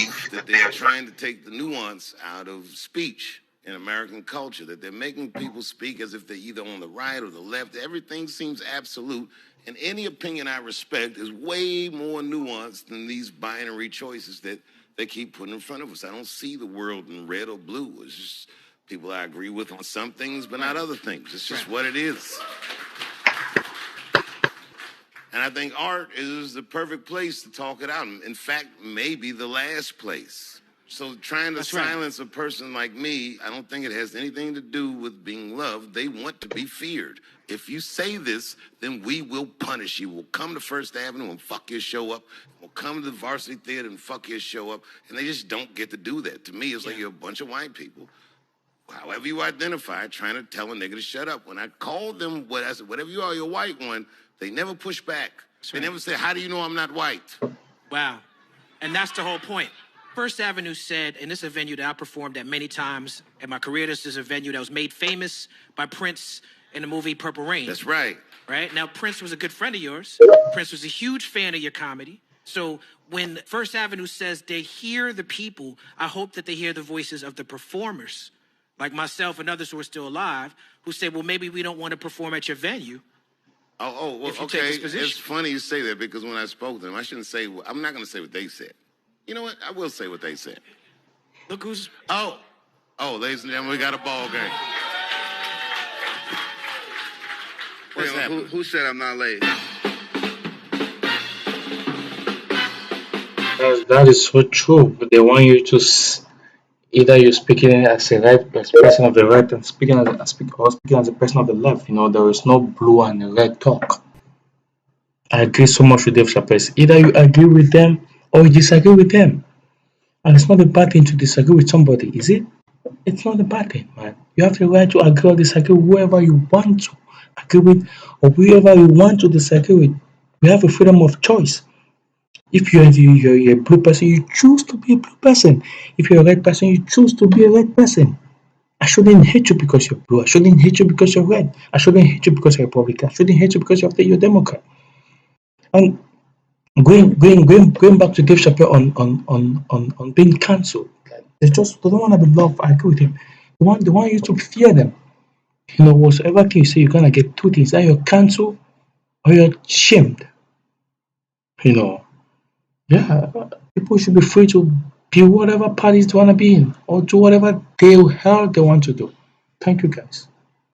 belief that they are trying to take the nuance out of speech in American culture, that they're making people speak as if they're either on the right or the left. Everything seems absolute, and any opinion I respect is way more nuanced than these binary choices that they keep putting in front of us. I don't see the world in red or blue. It's just people I agree with on some things, but not other things. It's just what it is. And I think art is the perfect place to talk it out. In fact, maybe the last place. So trying to silence a person like me, I don't think it has anything to do with being loved. They want to be feared. If you say this, then we will punish you. We'll come to First Avenue and fuck your show up. We'll come to the Varsity Theater and fuck your show up. And they just don't get to do that. To me, it's like you're a bunch of white people, however you identify, trying to tell a nigga to shut up. When I called them, I said, whatever you are, you're white one, they never push back. They never say, how do you know I'm not white? Wow. And that's the whole point. First Avenue said, and this is a venue that I performed at many times in my career, this is a venue that was made famous by Prince in the movie Purple Rain. That's right. Right? Now, Prince was a good friend of yours. Prince was a huge fan of your comedy. So when First Avenue says they hear the people, I hope that they hear the voices of the performers, like myself and others who are still alive, who say, well, maybe we don't want to perform at your venue. Well, okay. It's funny you say that because when I spoke to them, I shouldn't say, I'm not going to say what they said. You know what? I will say what they said. Look who's... Oh, ladies and gentlemen, we got a ball game. What's happening? Who said I'm not late? That is so true. They want you to either you're speaking as a person of the right and speaking as a person of the left. You know, there is no blue and red talk. I agree so much with Dave Chappelle. Either you agree with them or you disagree with them. And it's not a bad thing to disagree with somebody, is it? It's not a bad thing, man. You have the right to agree or disagree with whoever you want to agree with or whoever you want to disagree with. We have a freedom of choice. If you're a blue person, you choose to be a blue person. If you're a red person, you choose to be a red person. I shouldn't hate you because you're blue. I shouldn't hate you because you're red. I shouldn't hate you because you're Republican. I shouldn't hate you because you're Democrat. And going back to Dave Chappelle on being cancelled, they don't want to be loved. I agree with him. They want you to fear them. You know, whatever thing you say, you're gonna get two things: either you're cancelled or you're shamed. You know. Yeah, people should be free to be whatever parties they want to be in or do whatever the hell they want to do. Thank you, guys.